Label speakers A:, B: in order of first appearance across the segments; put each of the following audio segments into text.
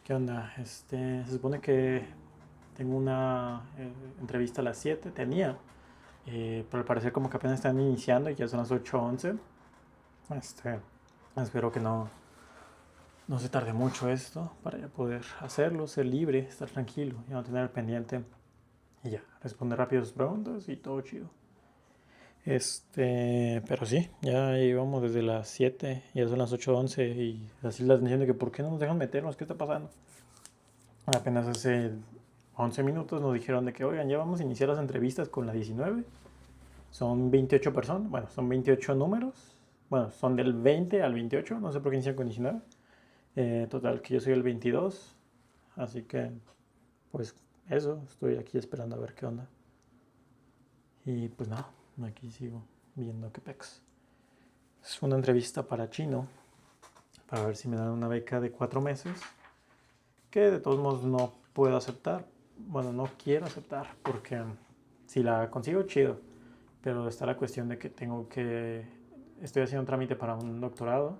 A: ¿Qué onda? Se supone que tengo una entrevista a las 7, tenía, pero al parecer como que apenas están iniciando y ya son las 8:11. Este, espero que no se tarde mucho esto para ya poder hacerlo, ser libre, estar tranquilo y no tener el pendiente y ya, responder rápido sus preguntas y todo chido. Pero sí, ya llevamos desde las 7, ya son las 8:11 y así la atención de que por qué no nos dejan meternos, qué está pasando. Apenas hace 11 minutos nos dijeron de que, oigan, ya vamos a iniciar las entrevistas con la 19. Son 28 personas, bueno, son 28 números. Bueno, son del 20 al 28, no sé por qué inician con 19. Total, que yo soy el 22. Así que, pues eso, estoy aquí esperando a ver qué onda. Y pues nada, aquí sigo viendo qué pex. Es una entrevista para chino, para ver si me dan una beca de 4 meses, que de todos modos no puedo aceptar. Bueno, no quiero aceptar, porque si la consigo, chido. Pero está la cuestión de que estoy haciendo un trámite para un doctorado.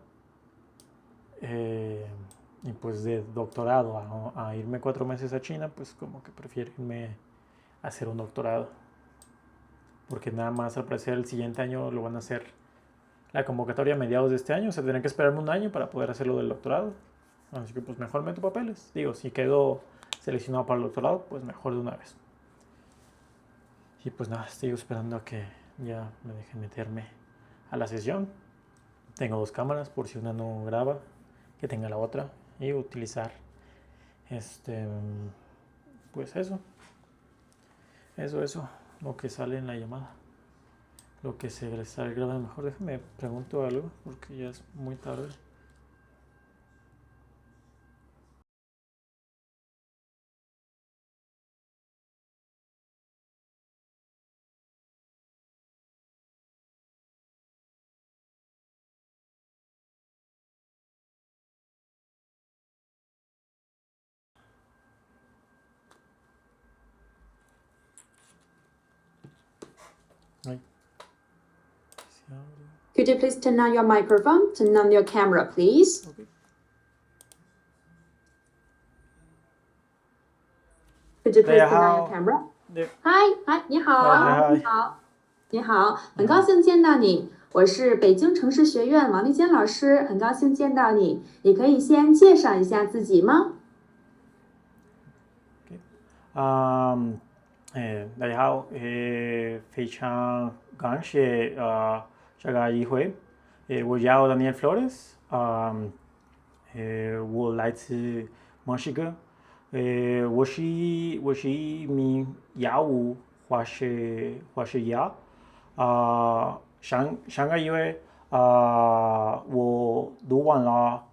A: Y pues de doctorado a irme 4 meses a China, pues como que prefiero irme a hacer un doctorado. Porque nada más al parecer el siguiente año lo van a hacer la convocatoria a mediados de este año. O sea, tendrán que esperarme un año para poder hacerlo del doctorado. Así que pues mejor meto papeles. Digo, si quedo seleccionado para el doctorado, pues mejor de una vez. Y pues nada, estoy esperando a que ya me dejen meterme a la sesión. Tengo 2 cámaras por si una no graba, que tenga la otra. Y utilizar pues eso, lo que sale en la llamada. Lo que se sale grabado. Mejor déjame pregunto algo porque ya es muy tarde. Ay, se abre.
B: Could you please turn on your microphone, turn on your camera, please?
A: Okay.
B: Could you please turn on your camera? Hi, 你好，你好，你好，很高兴见到你。我是北京城市学院王丽坚老师，很高兴见到你。你可以先介绍一下自己吗？
A: 大家好，非常感谢这个机会。我叫 Daniel Flores，我来自墨西哥。我是一名药物化学家。上个月我读完了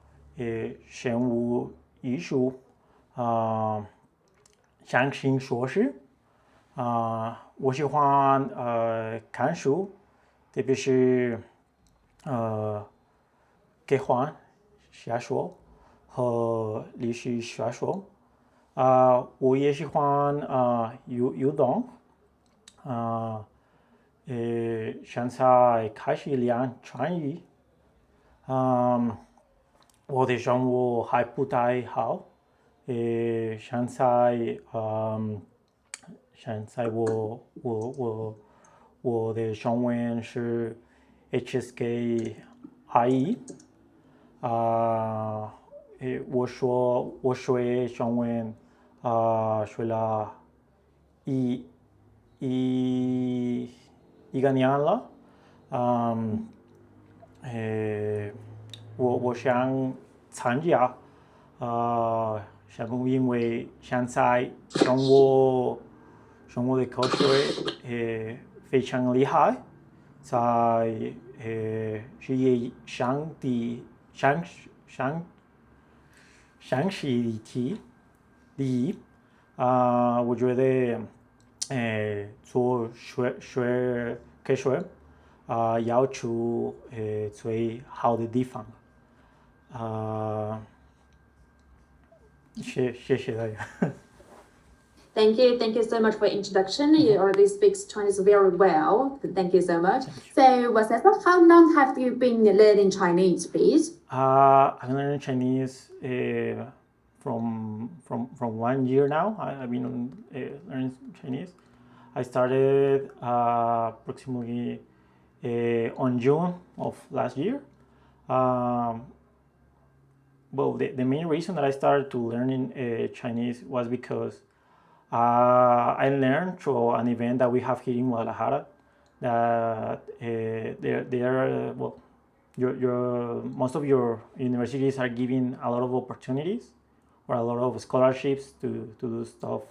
A: 生物艺术上新硕士。我喜欢看书，特别是科幻小说和历史小说。我也喜欢运动。现在开始练川语。我的中文还不太好。现在我的中文是 HSK I。我学中文学了一个年了。我想参加项目，因为现在中国的科学非常厉害，在世界上第第一。我觉得做科学要去最好的地方。谢谢大家。
B: Thank you so much for introduction. You already speak Chinese very well. Thank you so much. So, how long have you been learning Chinese, please?
A: I learned Chinese from 1 year now. I've been learning Chinese. I started approximately on June of last year. Well, the main reason that I started to learning Chinese was because I learned through an event that we have here in Guadalajara. That well, your most of your universities are giving a lot of opportunities or a lot of scholarships to do stuff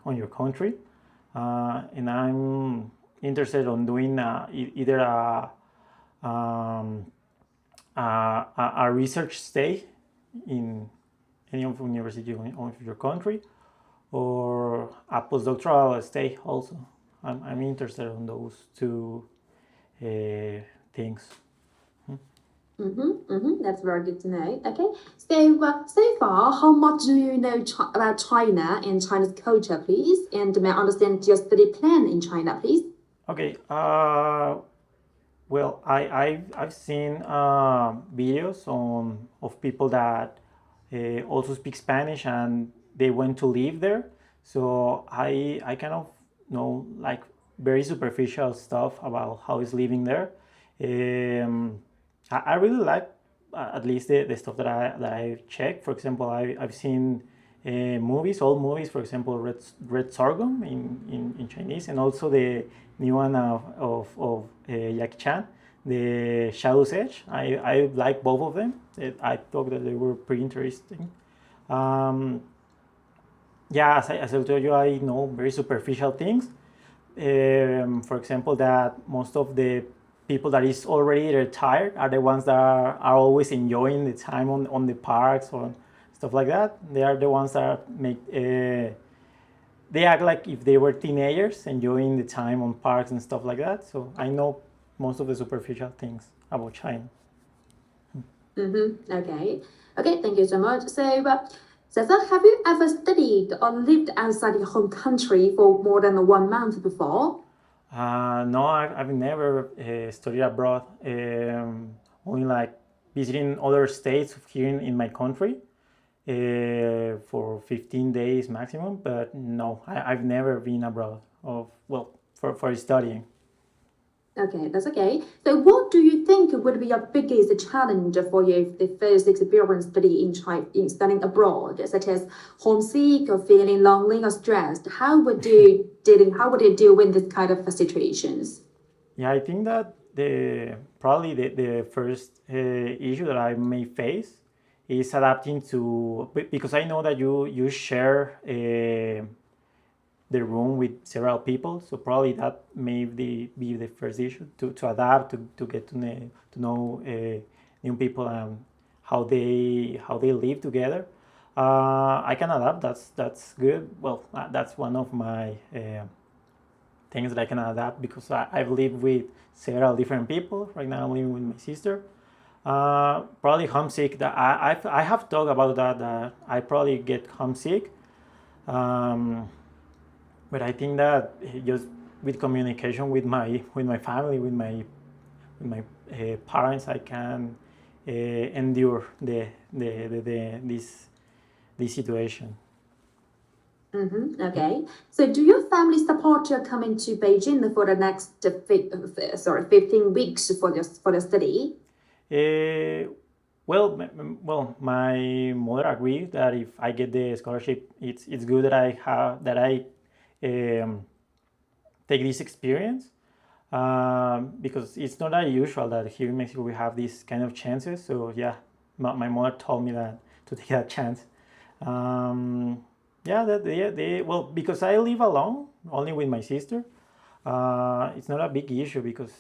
A: on your country, and I'm interested on doing either a research stay in any of the university of your country, or a postdoctoral stay also. I'm interested in those two things.
B: That's very good to know. Okay, so far, how much do you know about China and China's culture, please? And may I understand your study plan in China, please?
A: Okay. Well, I've seen videos of people that also speak Spanish and they went to live there. So I kind of know like very superficial stuff about how it's living there. I really like at least the stuff that I checked. For example, I've seen movies, old movies. For example, Red Sorghum in Chinese, and also the new one of Jackie Chan, the Shadow's Edge. I like both of them. I thought that they were pretty interesting. Yeah, as I told you, I know very superficial things. For example, that most of the people that is already retired are the ones that are always enjoying the time on the parks or stuff like that. They are the ones that make they act like if they were teenagers enjoying the time on parks and stuff like that. So I know most of the superficial things about China.
B: Okay. Okay, thank you so much. Cesar, have you ever studied or lived outside your home country for more than 1 month before?
A: No, I've never studied abroad. Only like visiting other states here in my country for 15 days maximum. But no, I've never been abroad for studying.
B: Okay, that's okay. So what do you think would be your biggest challenge for you the first experience study in studying abroad, such as homesick or feeling lonely or stressed? How would you deal with this kind of situations?
A: Yeah, I think that probably the first issue that I may face is adapting to, because I know that you share the room with several people, so probably that may be the first issue to adapt, to get to know new people and how they live together. I can adapt. That's good. Well, that's one of my things that I can adapt because I've lived with several different people. Right now I'm living with my sister. Probably homesick. That I have talked about that I probably get homesick. But I think that just with communication with my family, with my parents, I can endure this situation.
B: Okay. So do your family support your coming to Beijing for the next 15 weeks for the study?
A: Well, my mother agreed that if I get the scholarship, it's good that I take this experience, because it's not that usual that here in Mexico we have these kind of chances. So yeah, my mother told me that to take that chance. Yeah, well, because I live alone, only with my sister. It's not a big issue because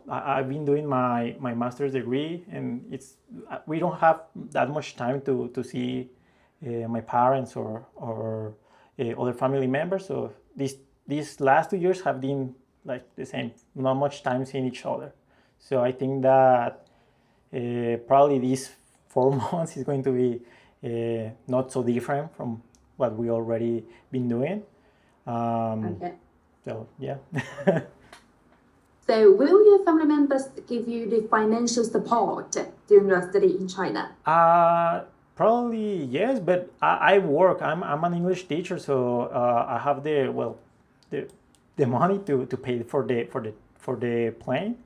A: I've been doing my master's degree, and we don't have that much time to see my parents or other family members. So these last 2 years have been like the same, not much time seeing each other. So I think that probably these 4 months is going to be not so different from what we already been doing.
B: Okay.
A: So yeah.
B: So will your family members give you the financial support during your study in China?
A: Probably yes, but I work. I'm an English teacher, so I have the the money to pay for the plane.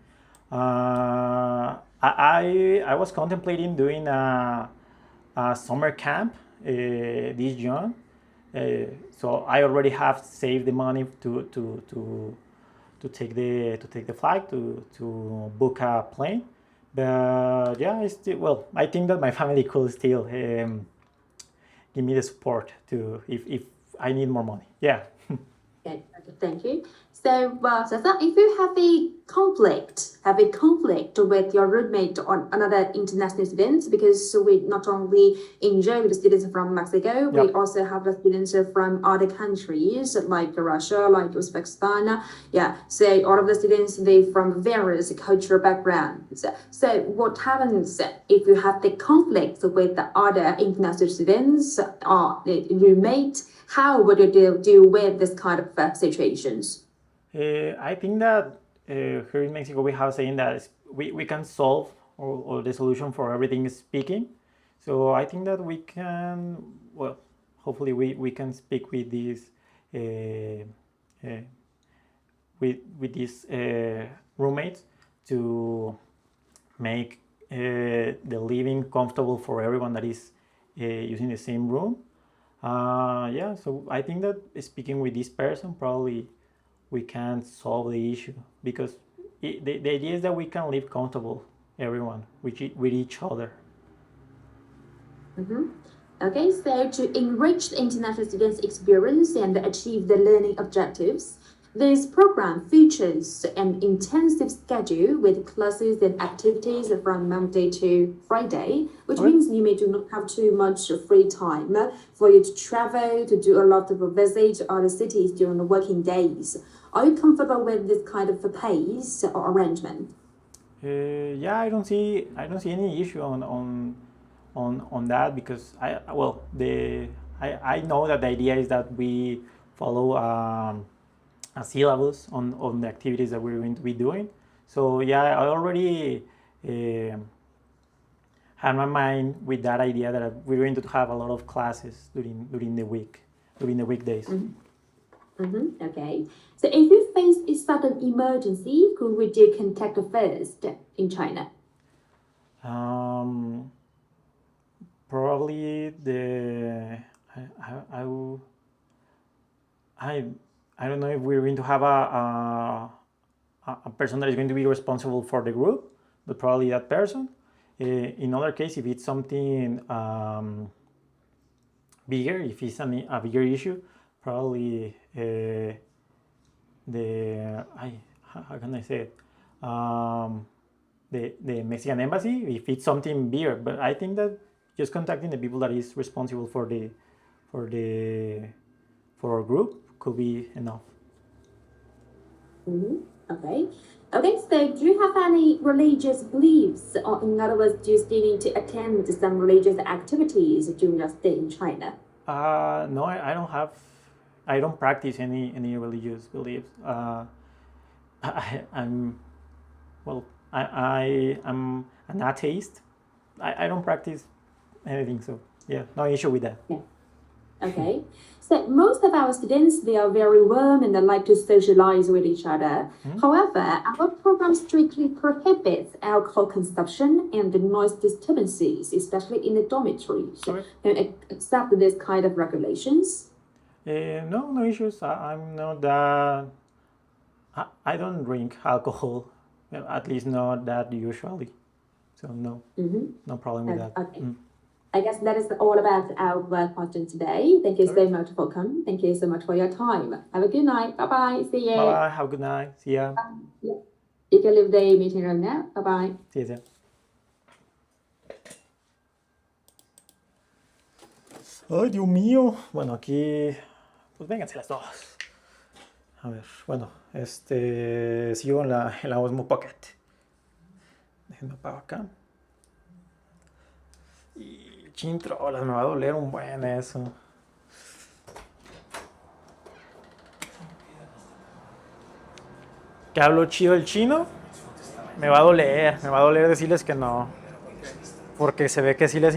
A: I was contemplating doing a summer camp this June. So I already have saved the money to take the flight to book a plane. But yeah, I think that my family could still give me the support to if I need more money. Yeah.
B: Okay, thank you. So, if you have a conflict with your roommate or another international students, because we not only enjoy the students from Mexico, we
A: Yep.
B: also have the students from other countries like Russia, like Uzbekistan. Yeah, so all of the students, they from various cultural backgrounds. So what happens if you have the conflict with the other international students or the roommate? How would you deal with this kind of situations?
A: I think that here in Mexico we have a saying that we can solve or the solution for everything is speaking. So I think that we can, hopefully we can speak with these uh, uh, with these roommates to make the living comfortable for everyone that is using the same room. Yeah, so I think that speaking with this person probably we can solve the issue because the idea is that we can live comfortable, everyone, with each other.
B: Mm-hmm. Okay, so to enrich the international students' experience and achieve the learning objectives, this program features an intensive schedule with classes and activities from Monday to Friday, which
A: Okay.
B: means you may do not have too much free time for you to travel, to do a lot of visits to other cities during the working days. Are you comfortable with this kind of pace or arrangement?
A: Yeah, I don't see any issue on that because I know that the idea is that we follow a syllabus on the activities that we're going to be doing. So yeah, I already had my mind with that idea that we're going to have a lot of classes during the week, during the weekdays.
B: Mm-hmm. Okay. So if you face a sudden emergency, who would you contact first in China?
A: Um, Probably the I will I I don't know if we're going to have a person that is going to be responsible for the group, but probably that person. In other case, if it's something bigger, if it's a bigger issue, probably how can I say it? The Mexican embassy, if it's something bigger. But I think that just contacting the people that is responsible for the for our group could be enough.
B: Mm-hmm. Okay. Okay, so do you have any religious beliefs, or in other words, do you still need to attend some religious activities during your stay in China?
A: No, I don't have. I don't practice any religious beliefs. I'm well. I'm an atheist. I don't practice anything, so yeah, no issue with that.
B: Yeah. Okay. So most of our students, they are very warm and they like to socialize with each other. However, our program strictly prohibits alcohol consumption and the noise disturbances, especially in the dormitories.
A: Okay.
B: Can you accept this kind of regulations?
A: No issues. I'm not that. I don't drink alcohol, well, at least not that usually. So no, no problem with that.
B: Okay. I guess that is all about our work question today. Thank you so much for coming. Thank you so much for your time. Have a good night. Bye bye. See you.
A: Bye bye. Have a good night. See ya.
B: Yeah. You can leave the meeting room now. Bye bye.
A: See ya. Ay, Dios mío. Bueno, aquí, pues vénganse las dos. A ver, bueno, sigo en la Osmo Pocket. Déjenme apago acá. Y chintrolas, me va a doler un buen eso. ¿Que hablo chido el chino? Me va a doler decirles que no. Porque se ve que sí les